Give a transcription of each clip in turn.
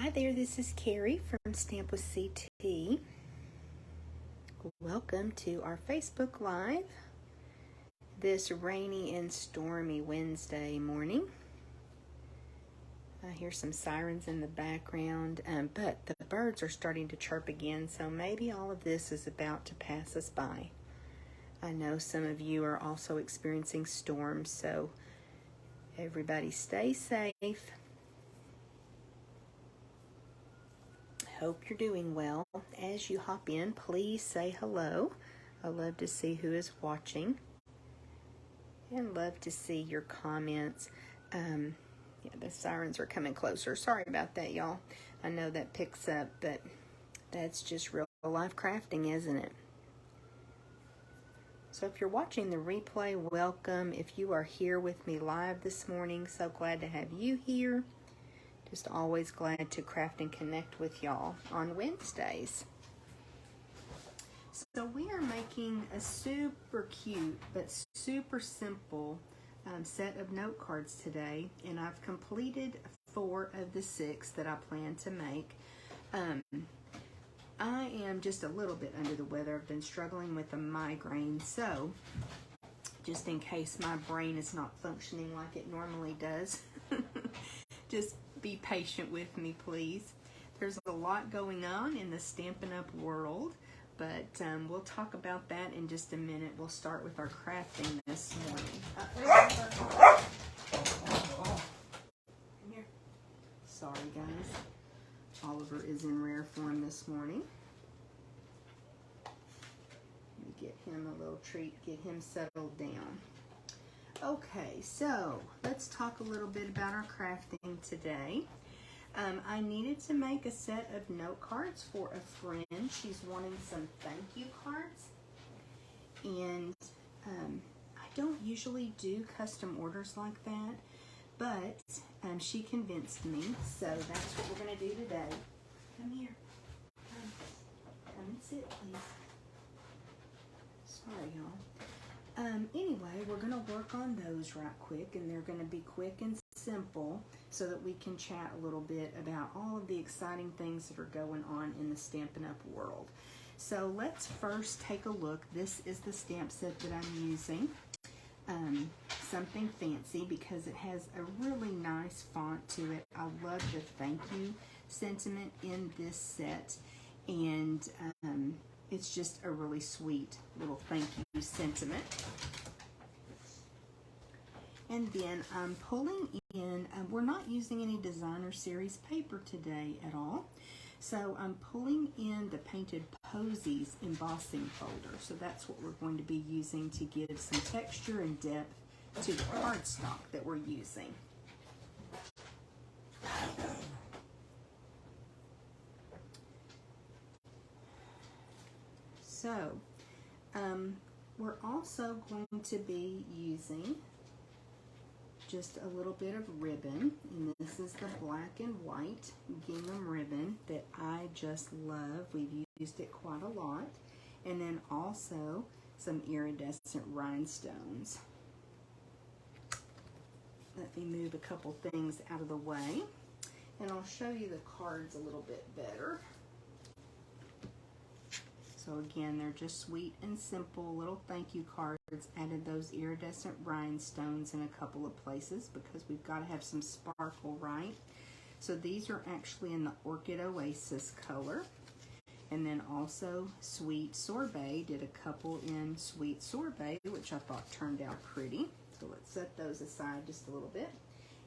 Hi there, this is Carrie from Stamp with CT. Welcome to our Facebook Live this rainy and stormy Wednesday morning. I hear some sirens in the background, but the birds are starting to chirp again, so maybe all of this is about to pass us by. I know some of you are also experiencing storms, so everybody stay safe. Hope you're doing well. As you hop in, please say hello. I love to see who is watching and love to see your comments. Yeah, the sirens are coming closer. Sorry about that, y'all. I know that picks up, but that's just real life crafting, isn't it? So if you're watching the replay, welcome. If you are here with me live this morning, so glad to have you here. Just always glad to craft and connect with y'all on Wednesdays. So we are making a super cute but super simple set of note cards today, and I've completed 4 of the 6 that I plan to make. I am just a little bit under the weather. I've been struggling with a migraine, so just in case my brain is not functioning like it normally does, just be patient with me, please. There's a lot going on in the Stampin' Up! World, but we'll talk about that in just a minute. We'll start with our crafting this morning. Here. Sorry, guys. Oliver is in rare form this morning. Let me get him a little treat, get him settled down. Okay, so let's talk a little bit about our crafting today. I needed to make a set of note cards for a friend. She's wanting some thank you cards. And I don't usually do custom orders like that, but she convinced me, so that's what we're going to do today. Come here. Come and sit, please. Sorry, y'all. Anyway, we're going to work on those right quick, and they're going to be quick and simple so that we can chat a little bit about all of the exciting things that are going on in the Stampin' Up! World. So let's first take a look. This is the stamp set that I'm using. Something fancy because it has a really nice font to it. I love the thank you sentiment in this set, and it's just a really sweet little thank you sentiment. And then I'm pulling in, we're not using any designer series paper today at all. So I'm pulling in the painted Posies embossing folder. So that's what we're going to be using to give some texture and depth to the cardstock that we're using. So we're also going to be using just a little bit of ribbon, and this is the black and white gingham ribbon that I just love. We've used it quite a lot. And then also some iridescent rhinestones. Let me move a couple things out of the way, and I'll show you the cards a little bit better. So again, they're just sweet and simple little thank you cards. Added those iridescent rhinestones in a couple of places because we've got to have some sparkle, right? So these are actually in the Orchid Oasis color. And then also Sweet Sorbet, did a couple in Sweet Sorbet, which I thought turned out pretty. So let's set those aside just a little bit.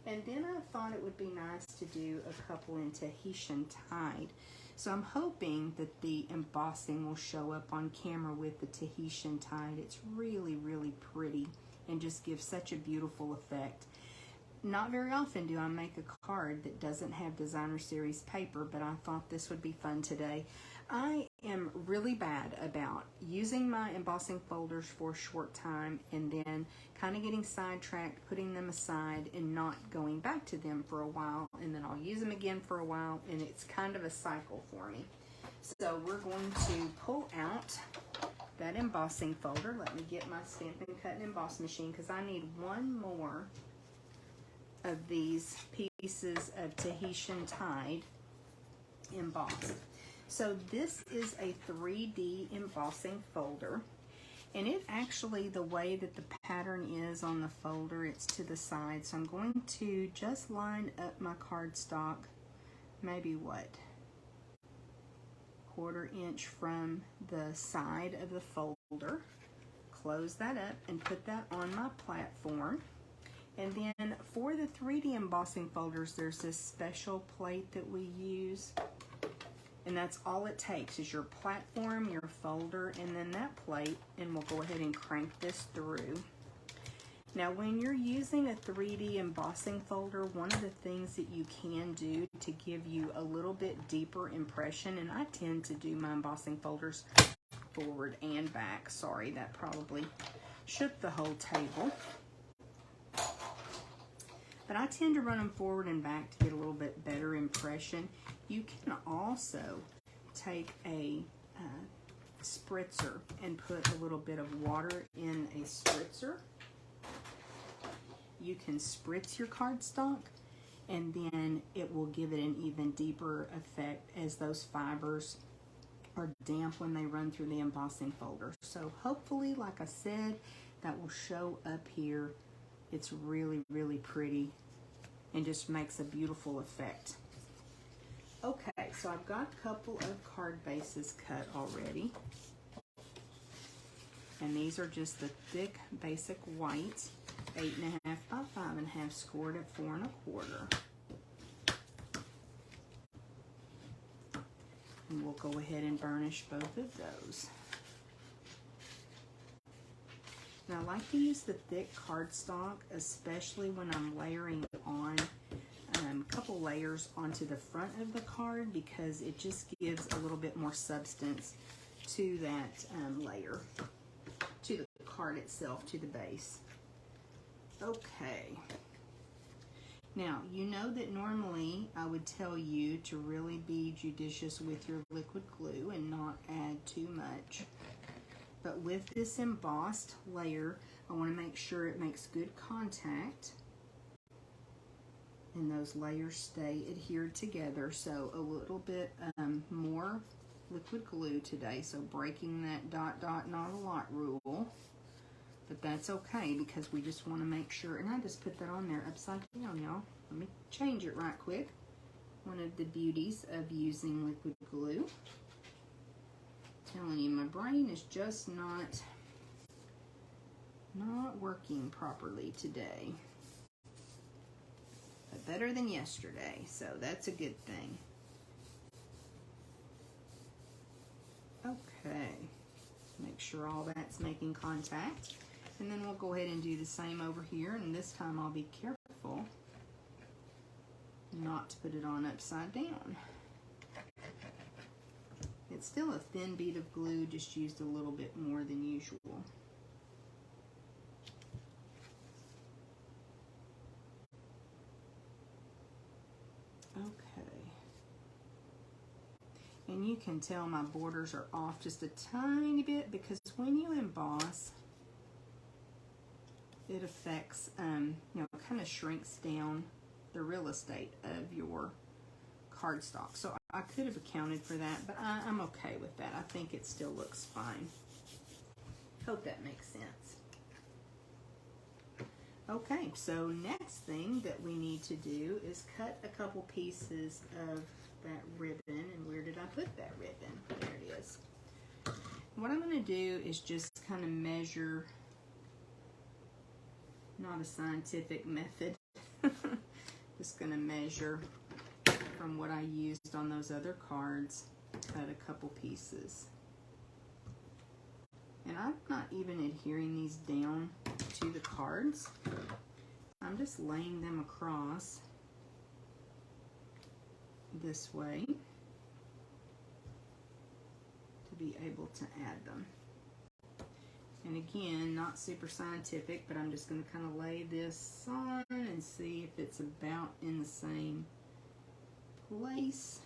And then I thought it would be nice to do a couple in Tahitian Tide. So I'm hoping that the embossing will show up on camera with the Tahitian Tide. It's really, really pretty and just gives such a beautiful effect. Not very often do I make a card that doesn't have designer series paper, but I thought this would be fun today. I am really bad about using my embossing folders for a short time and then kind of getting sidetracked, putting them aside, and not going back to them for a while, and then I'll use them again for a while, and it's kind of a cycle for me. So we're going to pull out that embossing folder. Let me get my Stampin' Cut and Emboss machine because I need one more of these pieces of Tahitian Tide embossed. So this is a 3D embossing folder, and it actually, the way that the pattern is on the folder, it's to the side. So I'm going to just line up my cardstock, maybe what, 1/4 inch from the side of the folder. Close that up and put that on my platform. And then for the 3D embossing folders, there's this special plate that we use. And that's all it takes is your platform, your folder, and then that plate. And we'll go ahead and crank this through. Now, when you're using a 3D embossing folder, one of the things that you can do to give you a little bit deeper impression, and I tend to do my embossing folders forward and back. Sorry, that probably shook the whole table. But I tend to run them forward and back to get a little bit better impression. You can also take a spritzer and put a little bit of water in a spritzer. You can spritz your cardstock, and then it will give it an even deeper effect as those fibers are damp when they run through the embossing folder. So hopefully, like I said, that will show up here. It's really, really pretty and just makes a beautiful effect. Okay, so I've got a couple of card bases cut already. And these are just the thick basic white, 8.5 by 5.5, scored at 4 1/4. And we'll go ahead and burnish both of those. Now, I like to use the thick cardstock, especially when I'm layering on a couple layers onto the front of the card, because it just gives a little bit more substance to that layer, to the card itself, to the base. Okay. Now, you know that normally I would tell you to really be judicious with your liquid glue and not add too much. But with this embossed layer, I want to make sure it makes good contact and those layers stay adhered together. So a little bit more liquid glue today, so breaking that dot, dot, not a lot rule. But that's okay, because we just want to make sure, and I just put that on there upside down, y'all. Let me change it right quick. One of the beauties of using liquid glue. Telling you, my brain is just not working properly today. But better than yesterday, so that's a good thing. Okay, make sure all that's making contact. And then we'll go ahead and do the same over here, and this time I'll be careful not to put it on upside down. It's still a thin bead of glue, just used a little bit more than usual. Okay. And you can tell my borders are off just a tiny bit, because when you emboss, it affects, kind of shrinks down the real estate of your cardstock. So I could have accounted for that, but I'm okay with that. I think it still looks fine. Hope that makes sense. Okay, so next thing that we need to do is cut a couple pieces of that ribbon. And where did I put that ribbon? There it is. What I'm going to do is just kind of measure, not a scientific method, just going to measure from what I used on those other cards, cut a couple pieces. And I'm not even adhering these down to the cards. I'm just laying them across this way to be able to add them. And again, not super scientific, but I'm just going to kind of lay this on and see if it's about in the same place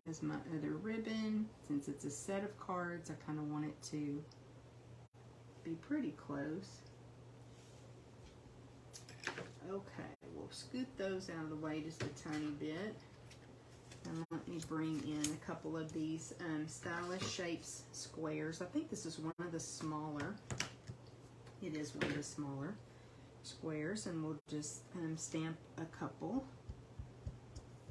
as my other ribbon. Since it's a set of cards, I kind of want it to be pretty close. Okay, we'll scoot those out of the way just a tiny bit. And let me bring in a couple of these Stylish Shapes squares. I think this is one of the smaller. It is one of the smaller squares, and we'll just stamp a couple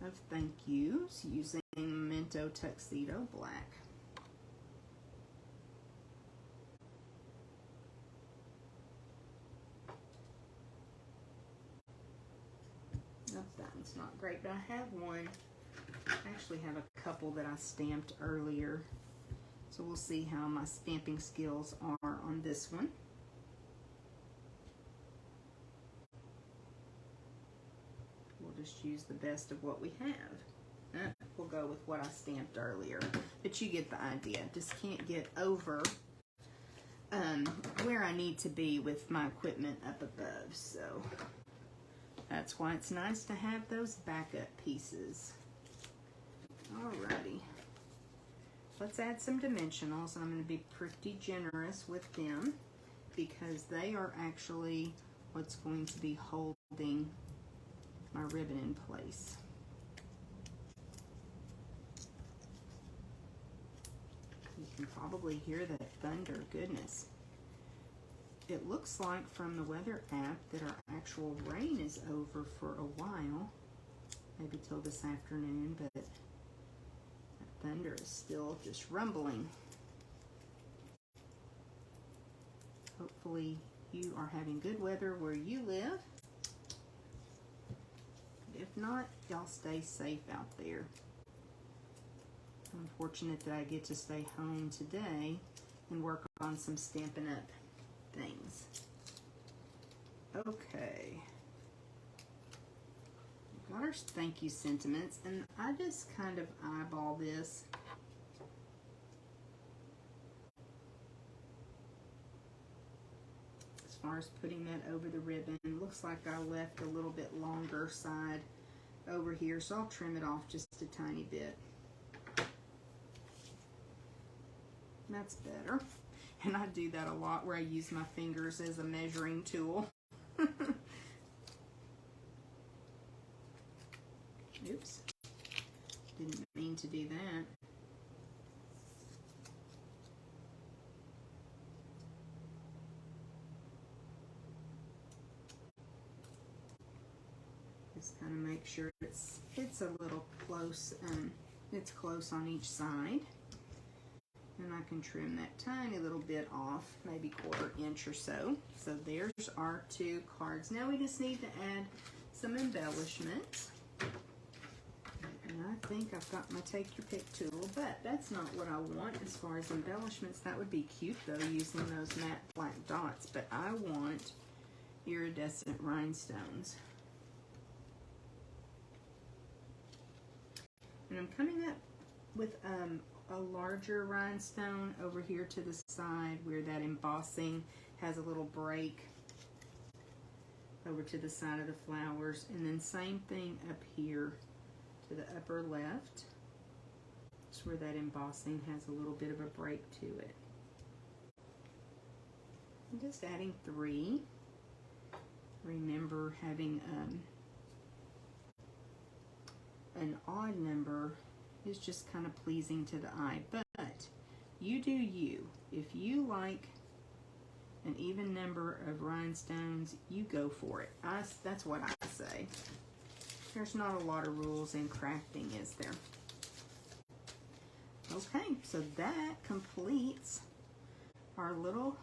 of thank yous using Memento Tuxedo Black. Oh, that one's not great, but I have one. I actually have a couple that I stamped earlier, so we'll see how my stamping skills are on this one. We'll just use the best of what we have. We'll go with what I stamped earlier, but you get the idea. Just can't get over where I need to be with my equipment up above, so that's why it's nice to have those backup pieces. Alrighty, let's add some dimensionals. I'm going to be pretty generous with them because they are actually what's going to be holding my ribbon in place. You can probably hear that thunder. Goodness. It looks like from the weather app that our actual rain is over for a while, maybe till this afternoon, but that thunder is still just rumbling. Hopefully you are having good weather where you live. If not, y'all stay safe out there. I'm fortunate that I get to stay home today and work on some Stampin' Up things. Okay. Got our thank you sentiments, and I just kind of eyeball this. As far as putting that over the ribbon, looks like I left a little bit longer side over here, so I'll trim it off just a tiny bit. That's better. And I do that a lot where I use my fingers as a measuring tool. Oops. Didn't mean to do that. Just kind of make sure it's a little close, it's close on each side. And I can trim that tiny little bit off, maybe 1/4 inch or so. So there's our 2 cards. Now we just need to add some embellishments. And I think I've got my take your pick tool, but that's not what I want as far as embellishments. That would be cute though, using those matte black dots, but I want iridescent rhinestones. And I'm coming up with a larger rhinestone over here to the side where that embossing has a little break over to the side of the flowers, and then same thing up here to the upper left. It's where that embossing has a little bit of a break to it. I'm just adding 3. Remember, having an odd number is just kind of pleasing to the eye, but you do you. If you like an even number of rhinestones, you go for it. That's what I say. There's not a lot of rules in crafting, is there? Okay, so that completes our little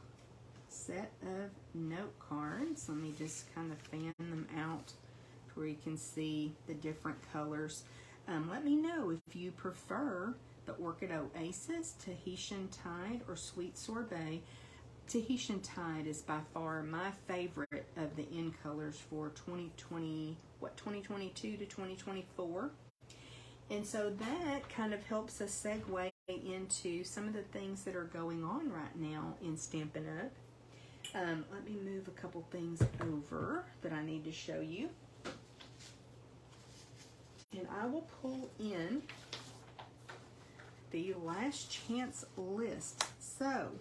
set of note cards. Let me just kind of fan them out to where you can see the different colors. Let me know if you prefer the Orchid Oasis, Tahitian Tide, or Sweet Sorbet. Tahitian Tide is by far my favorite of the in colors for 2022 to 2024. And so that kind of helps us segue into some of the things that are going on right now in Stampin' Up. Let me move a couple things over that I need to show you. And I will pull in the last chance list. So,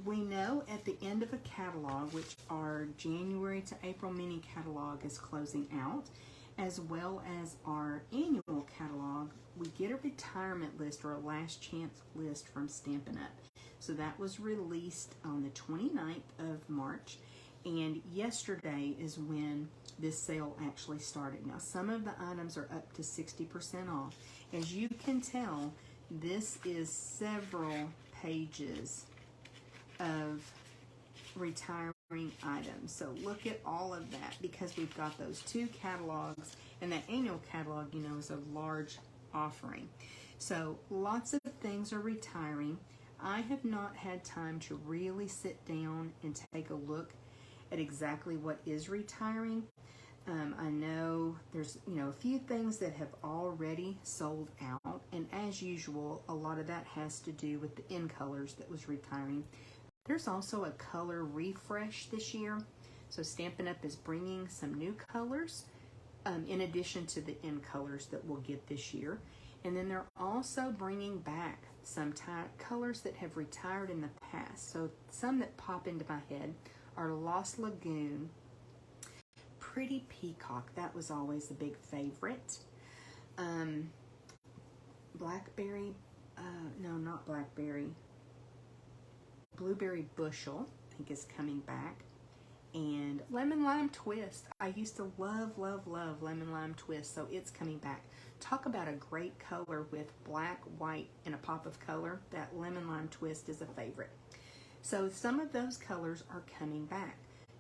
we know at the end of a catalog, which our January to April mini catalog is closing out, as well as our annual catalog, we get a retirement list or a last chance list from Stampin' Up. So that was released on the 29th of March, and yesterday is when this sale actually started. Now, some of the items are up to 60% off. As you can tell, this is several pages of retiring items. So look at all of that, because we've got those two catalogs, and that annual catalog, you know, is a large offering. So lots of things are retiring. I have not had time to really sit down and take a look at exactly what is retiring. I know there's, you know, a few things that have already sold out, and as usual, a lot of that has to do with the in colors that was retiring. There's also a color refresh this year, so Stampin' Up! Is bringing some new colors in addition to the in colors that we'll get this year. And then they're also bringing back some colors that have retired in the past. So some that pop into my head are Lost Lagoon, Pretty Peacock, that was always a big favorite. Blackberry, no, not Blackberry, Blueberry Bushel, I think, is coming back. And Lemon Lime Twist. I used to love, love, love Lemon Lime Twist, so it's coming back. Talk about a great color with black, white, and a pop of color. That Lemon Lime Twist is a favorite. So some of those colors are coming back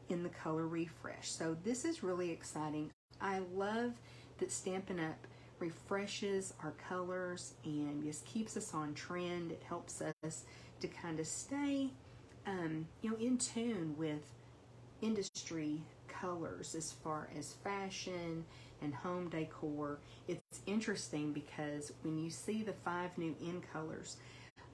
in the color refresh. So this is really exciting. I love that Stampin' Up! Refreshes our colors and just keeps us on trend. It helps us to kind of stay, you know, in tune with industry colors as far as fashion and home decor. It's interesting because when you see the 5 new in colors,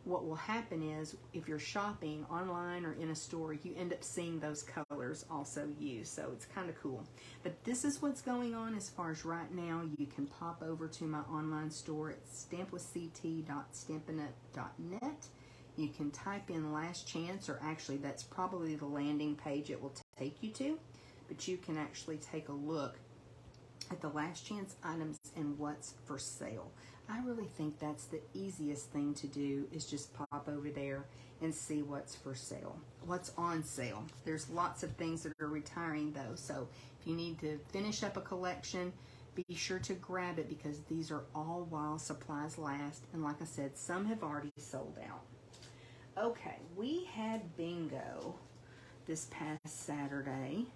what will happen is if you're shopping online or in a store, you end up seeing those colors also used. So it's kind of cool. But this is what's going on as far as right now. You can pop over to my online store at stampwithct.stampinup.net. You can type in last chance, or actually that's probably the landing page it will take you to, but you can actually take a look at the last chance items and what's for sale. I really think that's the easiest thing to do, is just pop over there and see what's for sale, what's on sale. There's lots of things that are retiring though, so if you need to finish up a collection, be sure to grab it, because these are all while supplies last, and like I said, some have already sold out. Okay, we had bingo this past Saturday,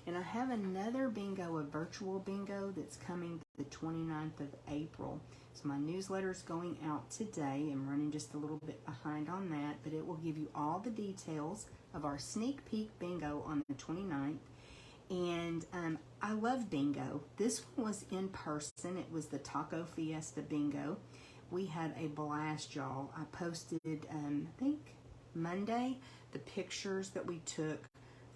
and I have another bingo, a virtual bingo, that's coming the 29th of April. So my newsletter is going out today. I'm running just a little bit behind on that, but it will give you all the details of our sneak peek bingo on the 29th. And I love bingo. This one was in person. It was the Taco Fiesta bingo. We had a blast, y'all. I posted, I think Monday, the pictures that we took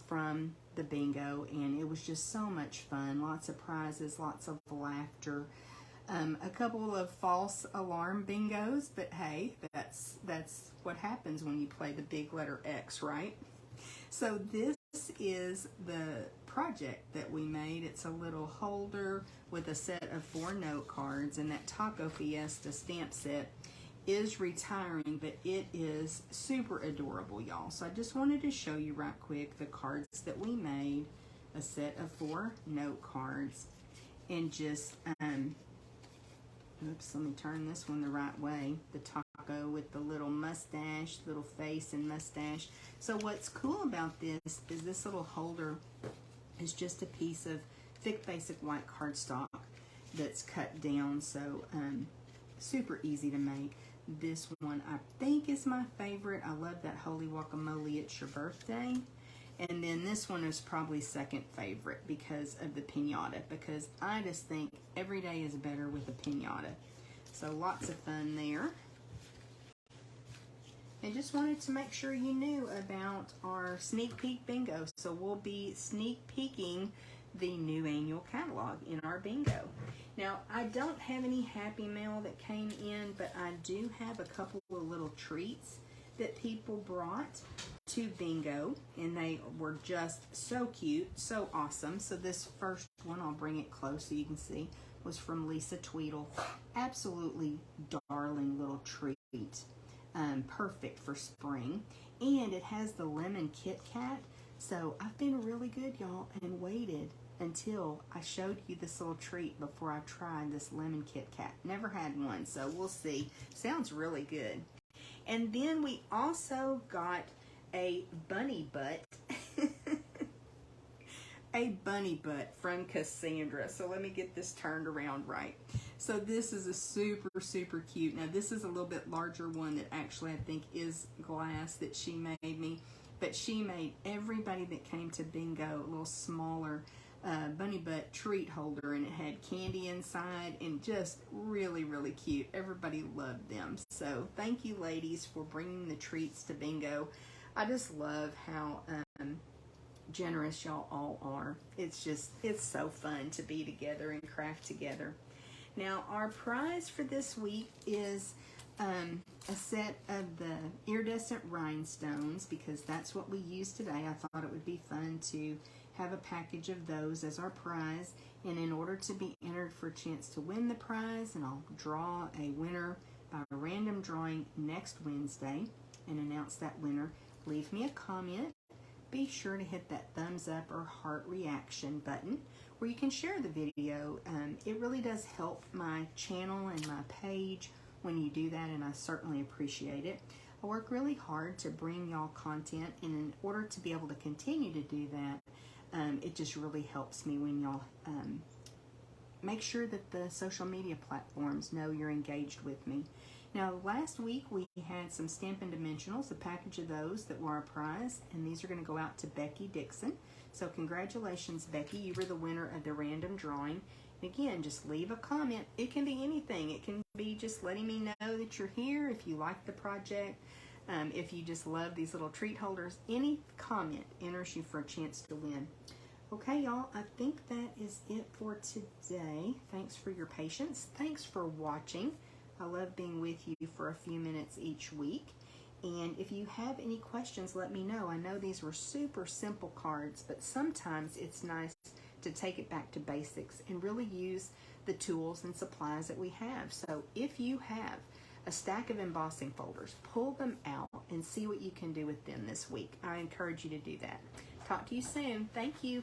from the bingo, and it was just so much fun. Lots of prizes, lots of laughter. A couple of false alarm bingos, but hey, that's what happens when you play the big letter X, right? So this is the project that we made. It's a little holder with a set of 4 note cards, and that Taco Fiesta stamp set is retiring, but it is super adorable, y'all. So I just wanted to show you right quick the cards that we made, a set of 4 note cards, and just oops, let me turn this one the right way. The taco with the little mustache, little face and mustache. So what's cool about this is this little holder is just a piece of thick basic white cardstock that's cut down, so super easy to make. This one I think is my favorite. I love that Holy Guacamole, It's Your Birthday. And then this one is probably second favorite because of the piñata, because I just think every day is better with a piñata. So lots of fun there. I just wanted to make sure you knew about our sneak peek bingo. So we'll be sneak peeking the new annual catalog in our bingo. Now, I don't have any Happy Mail that came in, but I do have a couple of little treats that people brought to bingo, and they were just so cute, so awesome. So this first one, I'll bring it close so you can see, was from Lisa Tweedle. Absolutely darling little treat. Perfect for spring. And it has the lemon Kit Kat. So I've been really good, y'all, and waited until I showed you this little treat before I tried this lemon Kit Kat. Never had one, so we'll see. Sounds really good. And then we also got a bunny butt. A bunny butt from Cassandra. So let me get this turned around right. So this is a super, super cute. Now this is a little bit larger one that actually I think is glass that she made me. But she made everybody that came to bingo a little smaller bunny butt treat holder, and it had candy inside and just really, really cute. Everybody loved them. So thank you, ladies, for bringing the treats to bingo. I just love how generous y'all all are. It's so fun to be together and craft together. Now our prize for this week is a set of the iridescent rhinestones, because that's what we use today. I thought it would be fun to have a package of those as our prize, and in order to be entered for a chance to win the prize, and I'll draw a winner by a random drawing next Wednesday and announce that winner, leave me a comment. Be sure to hit that thumbs up or heart reaction button where you can share the video. It really does help my channel and my page when you do that, and I certainly appreciate it. I work really hard to bring y'all content, and in order to be able to continue to do that, it just really helps me when y'all make sure that the social media platforms know you're engaged with me. Now, last week we had some Stampin' Dimensionals, a package of those that were our prize, and these are going to go out to Becky Dixon. So congratulations, Becky. You were the winner of the random drawing. And again, just leave a comment. It can be anything. It can be just letting me know that you're here, if you like the project, if you just love these little treat holders. Any comment enters you for a chance to win. Okay, y'all, I think that is it for today. Thanks for your patience. Thanks for watching. I love being with you for a few minutes each week. And if you have any questions, let me know. I know these were super simple cards, but sometimes it's nice to take it back to basics and really use the tools and supplies that we have. So if you have a stack of embossing folders, pull them out and see what you can do with them this week. I encourage you to do that. Talk to you soon. Thank you.